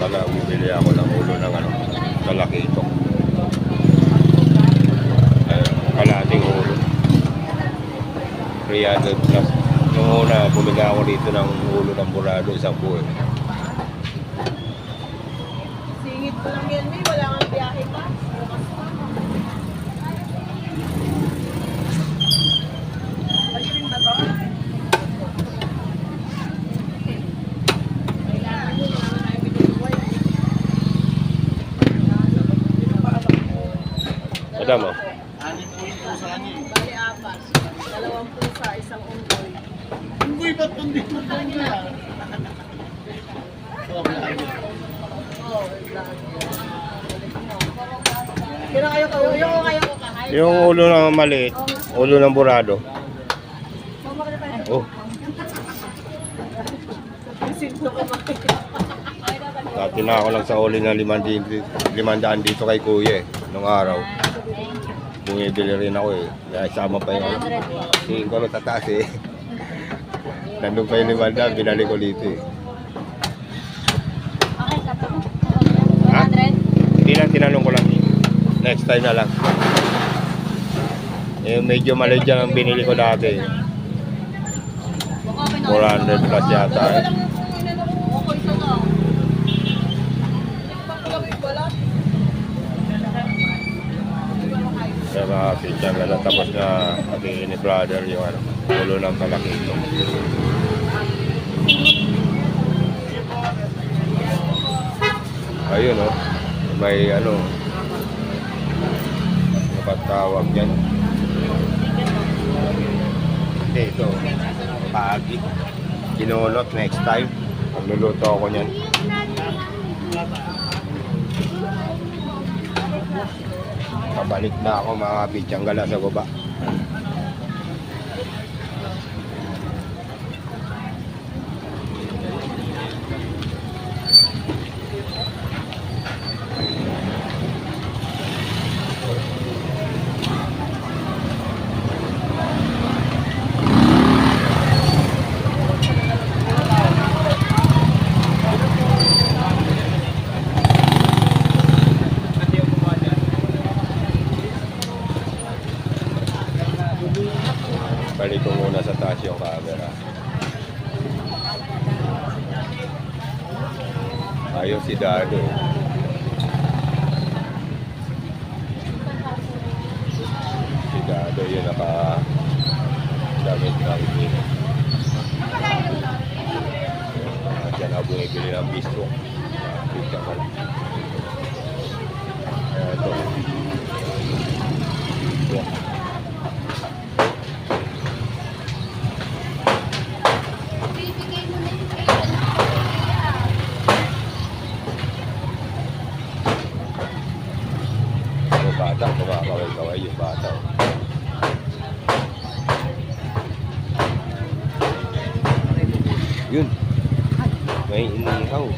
pala, bibili ako ng ulo ng ano, kalaki ito. Kalating ulo. 300 plus. Yung una, bumili ako dito ng ulo ng burado, isang buwan. Singit ko lang yan, may wala kang biyahe pa. Ayun ba to? Madam, oh. Bali apat. 2 pusa, isang unggoy. Unggoy ba't nandito na niya? Kira kayo ko, yung kayo ko kahit. Yung ulo ng maliit, ulo ng burado. Oh, Sinto ko dati na ako lang sa uli ng 500 dito kay kuya nung araw. Bumibili rin ako eh. Kaya isama pa yung ano. Tingin ko sa taas eh. Nandun pa yung 500, binali ko dito eh. Okay, kapo. Ha? 100? Hindi lang, tinanong ko lang eh. Next time na lang. Eh, medyo maliit dyan ang binili ko dati. 400 plus yata eh. Kaya mga picture na tapos na ating ni brother yung ano, ulo ng kalaki ito. Ayun oh, may ano, tawag yan. Hindi, ito, pagi. Kinulot next time. Magluluto ako niyan. Pabalik na ako mga pitsanggala sa baba. Balik ko muna sa taas yung camera. Ayun si Dado. Si Dado yun naka-damit ng bino. Diyan ako bumibili ng bistro. Pizza ka lang. Ito. Yeah. Bata, kumakaway-kaway yung bata. Yun. May inihaw.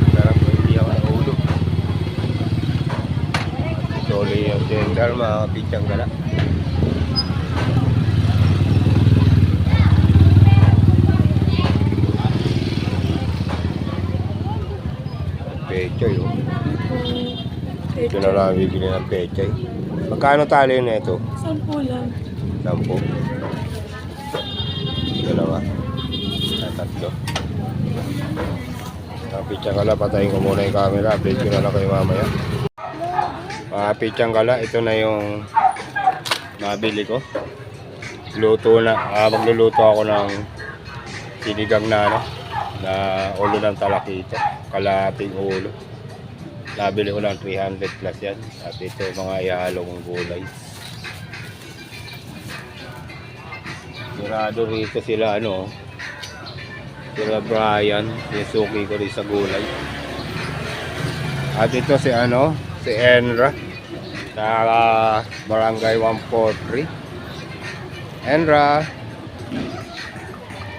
Sarap mo inihaw na ulo. Tuloy yung tender, mga pitsang gala. Pechay, oh. Ito na lang bibili ng pechay. Magkano tali na ito? 10 lang. 10. Dalawa. Tatlo. Ang pitsang gala, patayin ko muna yung camera. Update ko na lang kayo mamaya. Pitsang gala, ito na yung nabili ko. Luto na. Magluluto ako ng sinigang na ano, na ulo ng talakito. Kalating ulo. Nabili ko lang 300 plus yan. At ito mga ihalo kong gulay. Sigurado rito sila ano, sila Brian, yung ko rin sa gulay. At ito si ano, si Enra sa Barangay 143. Enra.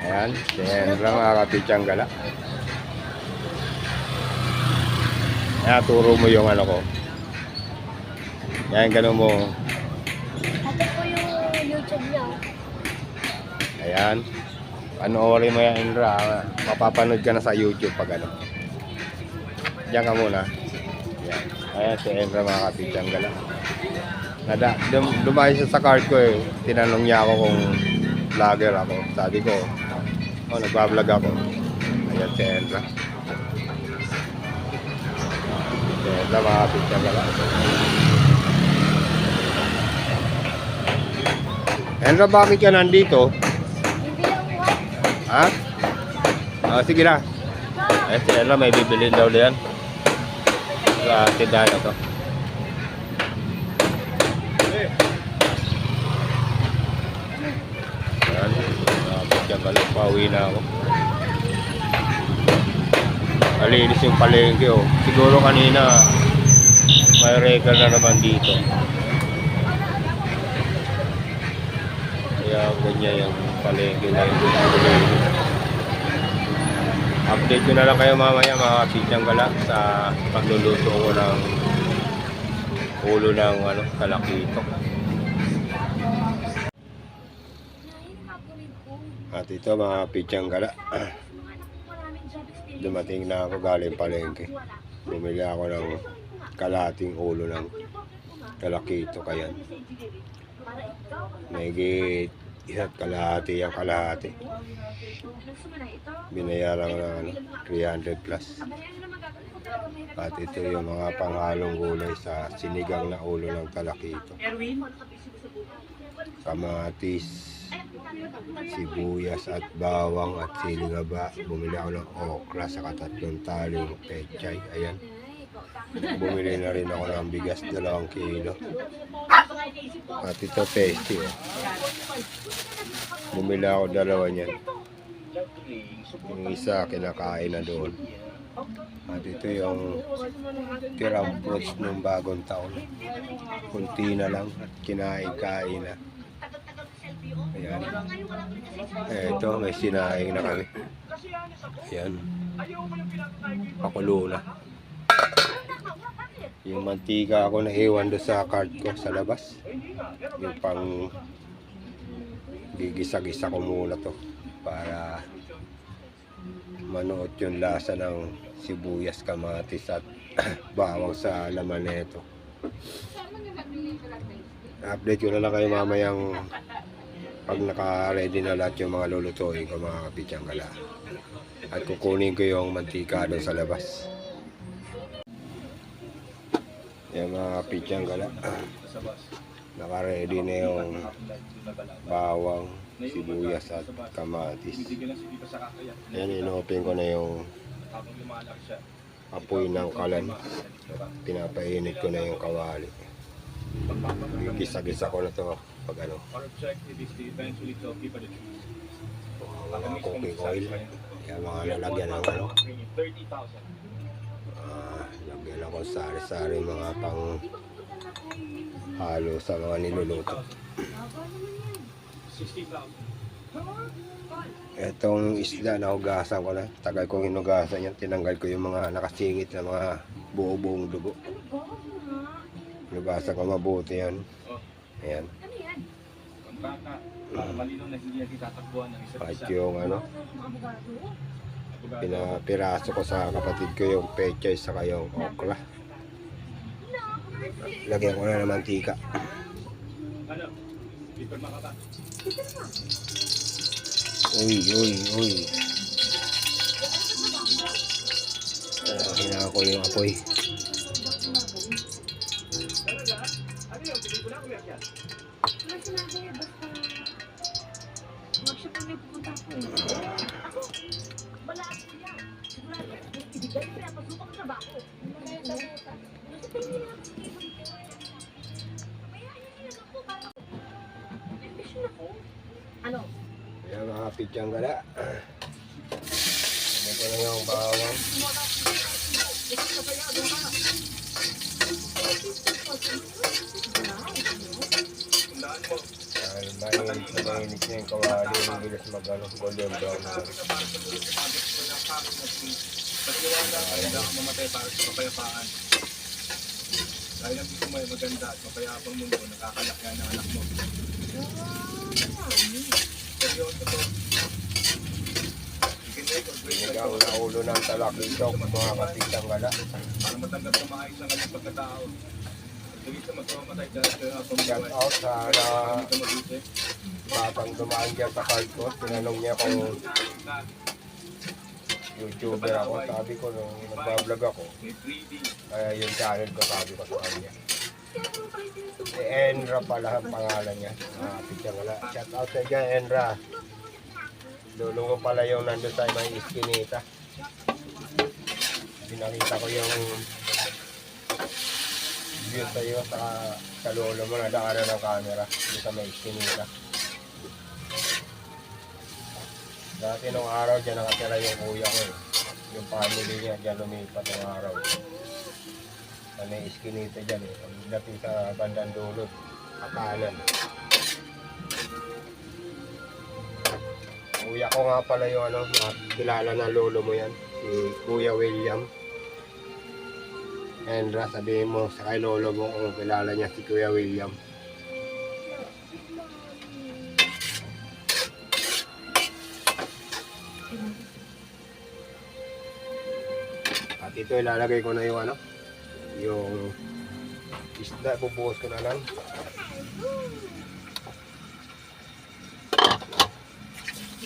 Ayan, si Enra mga kapitsang gala. Ayan, turo mo yung ano ko. Ayan, ganun mo. Ito po yung YouTube niya. Ayan. Panoorin mo yan, Indra. Mapapanood ka na sa YouTube pag ano. Diyan ka muna. Yan. Ayan si Indra mga kapitsyang gala. Dumayo siya sa card ko eh. Tinanong niya ako kung vlogger ako. Sabi ko, nagbablog ako. Ayan si Indra. Si Indra mga kapitsyang gala. Indra, bakit ka nandito? Ha? Sige na. Si Indra may bibilin daw diyan. Sa tindahan na to. Ayan. Diyan ka lang, pauwi na ako. Alinis yung palengke oh. Siguro kanina may regal na naman dito. Kaya ganyan yung palengke na yun. Update ko na lang kayo mamaya mga kapitsyang gala sa pagluluto ko ng ulo ng talakito. At ito mga kapitsyang gala, dumating na ako galing palengke. Bumili ako ng kalahating ulo ng talakito kaya mahigit isa't kalahati ang kalahati. Binayaran ko ng 300 plus. At ito yung mga panghalong gulay sa sinigang na ulo ng talakito. Kamatis, sibuyas at bawang at silingaba. Bumili ako ng okra sa katatlong taling pechay. Ayan. Bumili na rin ako ng bigas 2 kilo. At ito tasty oh. Bumili ako 2 niyan. Yung isa kinakain na doon. At ito yung tirang fruits ng bagong taon. Kunti na lang at kinain-kain na. Ayan. Ito may sinaing na kami. Ayan. Pakulo na. Yung mantika ako naiwan doon sa cart ko sa labas. Yung pang gigisa-gisa ko muna to para manuot yung lasa ng sibuyas, kamatis at bawang sa laman nito. Update ko na lang kayo mamayang pag naka-ready na lahat yung mga lulutuin ko mga kapitsyang gala. At kukunin ko yung mantika doon sa labas. Yung mga kapitsyang gala. Naka-ready na yung bawang, sibuyas at kamatis. Yan, inopen ko na yung apoy ng kalan. Pinapainit ko na yung kawali. Gisa-gisa ko na to pag ano. Mga cooking oil. Yan, mga lalagyan ng ano. Lagyan ako sari-sari mga pang halo sa mga niluluto. Etong isda na hugasan ko na. Tagal kong hinugasan yan. Tinanggal ko yung mga nakasingit na mga buo-buong dugo. Hinugasan ko mabuti yan. Ayan. At yung ano, pinapiraso ko sa kapatid ko yung pechay saka yung okra. Lagyan ko na ng mantika. Uy. Hinaka ko yung apoy. Ayan mga kapitsyang gala. Ito na yung bawang. Dahil mainit na yung kawali, yung bilis mag-ano, golden brown na. Kaya ka mamatay para sa kapayapaan. Dahil ang gusto mo ay maganda at mapayapang mundo, nakakalakyan ng anak mo. Seryoso to. Sinigang na ulo ng talakitok, mga kapitang gala. Para matanggap na maayos ang kanyang pagkatao. Higit sa magpamatay dahil sa Shout pambuhay. out sa Hindi ka mabuti. batang dumaan dyan sa card ko. Tinanong niya kung YouTuber ako. Sabi ko nung nagbablog ako, May breeding. kaya yung channel ko, sabi ko sa kanya. Si Enra pala ang pangalan niya. Kapitang gala. Shout out sa dyan, Enra. Dulo ko pala yung nandun sa may iskinita. Pinakita ko yung view sa iyo sa lolo mo na daanan ng camera dito sa may iskinita. Dati nung araw dyan nakatira yung kuya ko eh. Yung family niya dyan lumipat ng araw. Sa may iskinita dyan eh. Pagdating sa bandang dulo, kanan. Kuya ko nga pala yung ano, kilala na lolo mo yan. Si Kuya William. Enra, sabihin mo sa kay lolo mo kung kilala niya si Kuya William. At ito ilalagay ko na yung ano, yung isda, bubuhos ko na lang.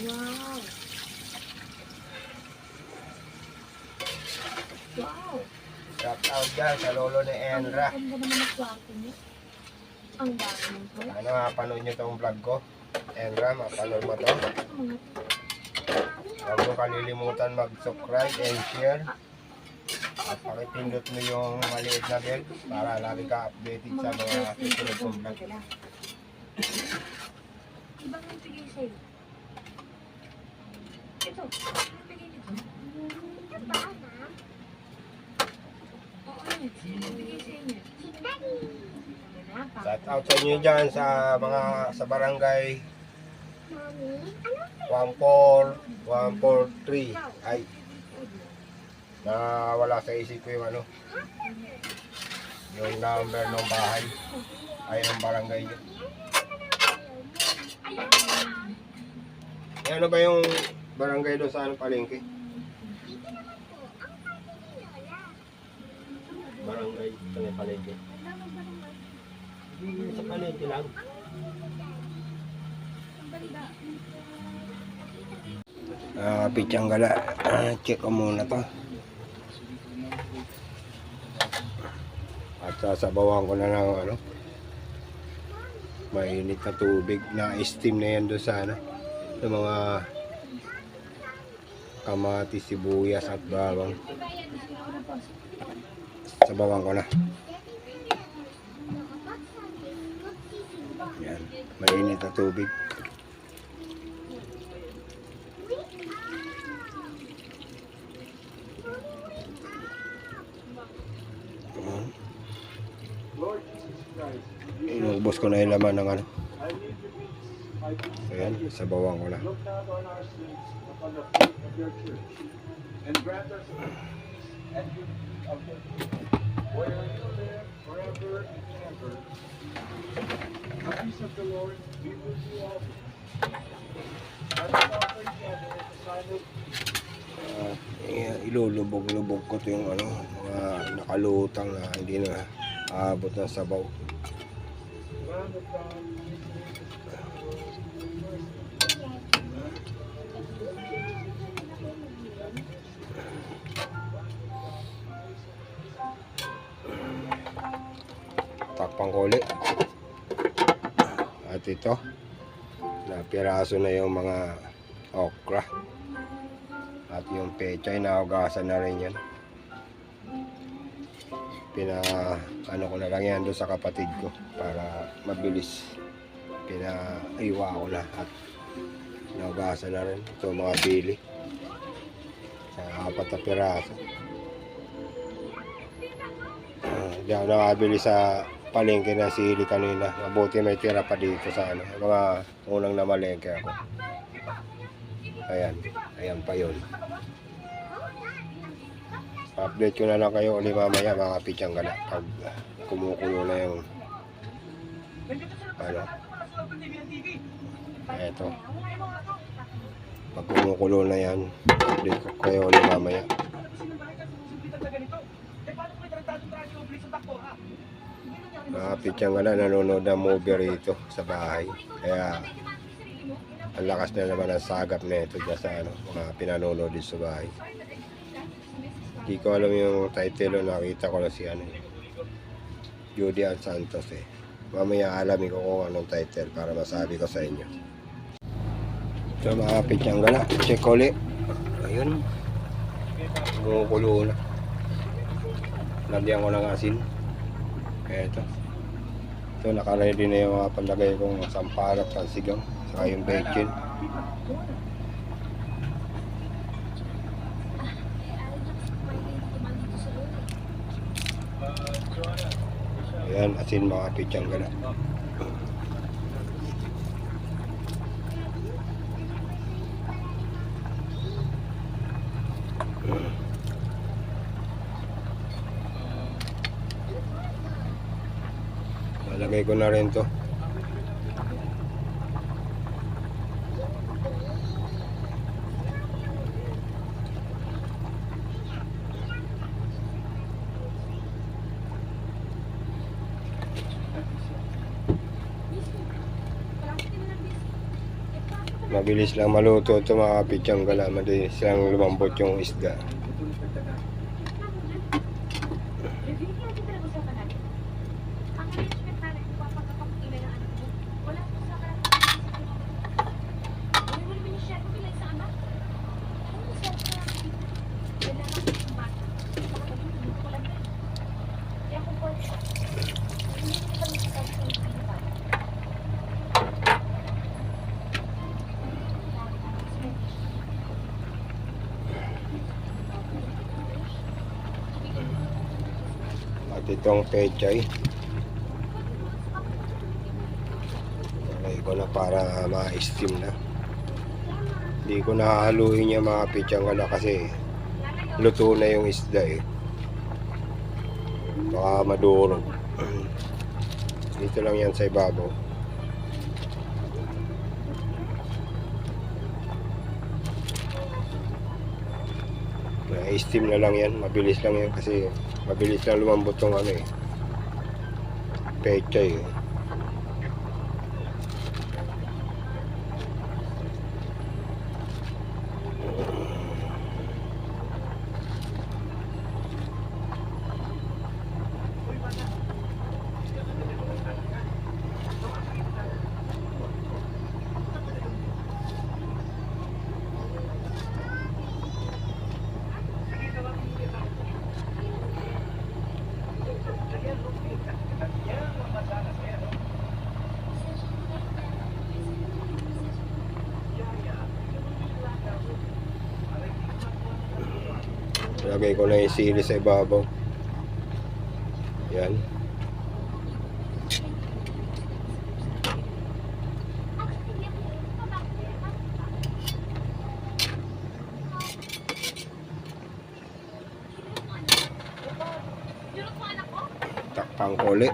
Wow. Wow. Shout out dyan sa lolo ni Enra. Ang ganda naman ang kwarto niya. Ang dami ng pala. Ano, mapanood nyo tong vlog ko. Enra, mapanood mo to. Huwag mo kalilimutan mag-subscribe and share. At pakipindot mo yung maliit na bell para lagi ka updated sa mga susunod kong vlog. Ibang ang bigay sa'yo. Ito, ang bigay nito. Ito ba, ha? Oo, yun. Ang bigay sa inyo. Shout out sa inyo dyan sa mga sa barangay 143 ay na wala sa isip ko yung ano yung number ng bahay ay ng barangay yun. Eh, ano ba yung barangay doon sa anong palengke? Barangay sa may palengke. Hindi sa palengke lang. Pitsang gala. Check ko muna to. At sasabawan ko na ng ano, mainit na tubig na steam na yan doon sa ano, sa mga kamatis, sibuyas at bawang. Sabawan ko na. Yan, mainit na tubig. Inubos ko na yung laman ng ano. Ayan, sabawan ko na. And grant us and you of it. Where you live forever and ever. The peace of the Lord be with you all. Let us offer each other a sign of Ilulubog-lubog ko ito yung ano, mga nakalutang na hindi na aabot ng sabaw. Lamb of God. Takpang ko ulit. At ito, napiraso na yung mga okra. At yung pechay, nahugasan na rin yan. Ano ko na lang yan doon sa kapatid ko para mabilis. Pinaiwa ko na at nahugasan na rin. Ito mga bili. Sa 4 na piraso. Hindi ako nakabili sa palengke na sili kanina. Mabuti may tira pa dito sa ano, mga unang namalengke ako. Ayan, ayan pa yun. Update ko na lang kayo ulit mamaya mga pitsang gala pag kumukulo na yung ano. Eto. Pag kumukulo na yan, update ko kayo ulit mamaya. Pichang wala, nanonood ng movie rito sa bahay. Kaya ang lakas na naman ang sagap na ito dyan sa mga pinanonood dito sa bahay. Hindi ko alam yung title, nakita ko lang si Judy Ann Santos eh. Mamaya alamin ko kung anong title para masabi ko sa inyo. So mga pichang gala, check ulit. Ayun, kumukulo na. Lagyan ko ng asin. Kaya ito. So nakaready na yung mga palagay kong sampalok, pansigang, saka yung bacon. Ayan, asin mga pichang gala. Lalagay ko na rin to. Mabilis lang maluto ito mga pichang gala. Mabilis lang lumambot yung isda. At itong pechay, lagay ko na para ma-steam na. Hindi ko nahaluin niya mga pichang gala kasi luto na yung isda eh. Baka madurog. Dito lang yan sa ibabaw. Na-steam na lang yan, mabilis lang yan kasi mabilis lang lumambot yung pechay eh. Lagay ko na yung sili sa ibabaw. Yan. Takpan ko ulit.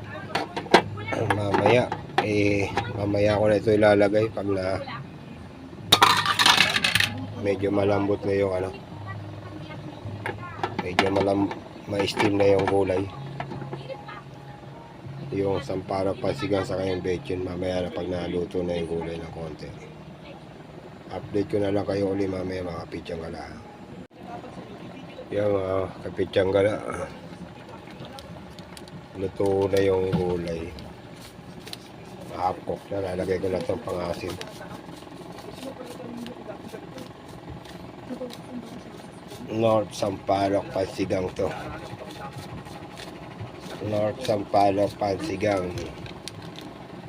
Mamaya ko na ito ilalagay pag na medyo malambot na yung medyo ma-steam na yung gulay, yung sampalok, pansigang sa kayong bacon. Mamaya na pag naluto na yung gulay ng konti, update ko na lang kayo ulit mamaya mga pichang gala. Yung mga kapichang gala, luto na yung gulay, half cook na. Lalagay ko na itong pangasin. North Sampaloc Pansigang to. North Sampaloc Pansigang.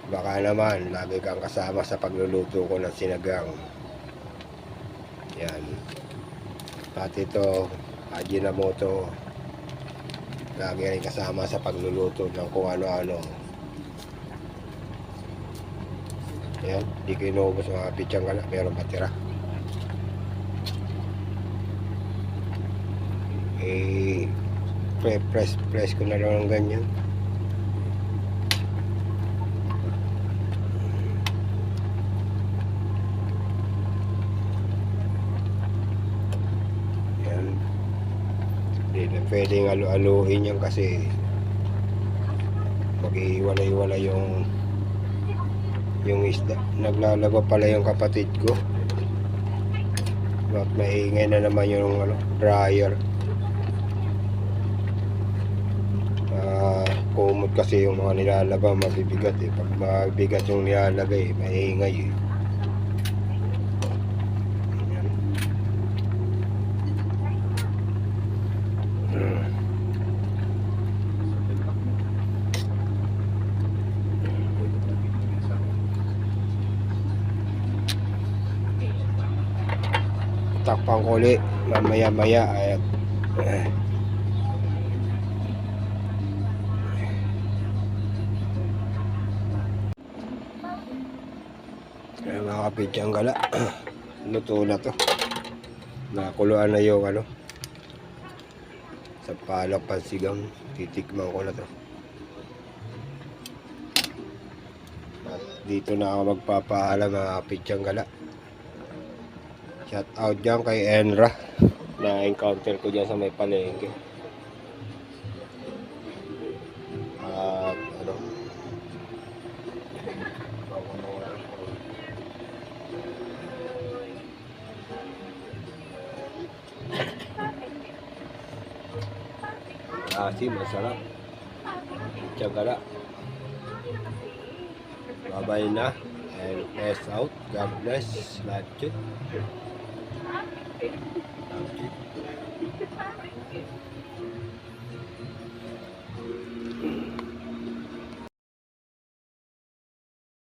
Baka naman lagi kang kasama sa pagluluto ko ng sinigang. Yan. Pati ito Ajinomoto, lagi rin kasama sa pagluluto ng kung ano-ano. Yan, di ko inubos mga pichang gala, meron matira. Press ko na lang ng ganyan. Hindi na pwedeng alu-aluin yan kasi mag-iwala-iwala yung isda. Naglalaba pala yung kapatid ko. At maingay na naman yung dryer. Kumot kasi yung mga nilalaba, mabibigat eh. Pag mabigat yung nilalagay, maingay eh. Ayan. Takpan ko ulit mamaya-maya. Ayan. Ayan mga kapidyang gala. Luto na to. Nakuluan na yung sa palak pansigang. Titikman ko na to. At dito na ako magpapaalam mga kapidyang gala. Shout out dyan kay Enra. Na-encounter ko dyan sa may palengke. At masarap. Tsagala. Bye-bye na. And peace out. God bless. Love you.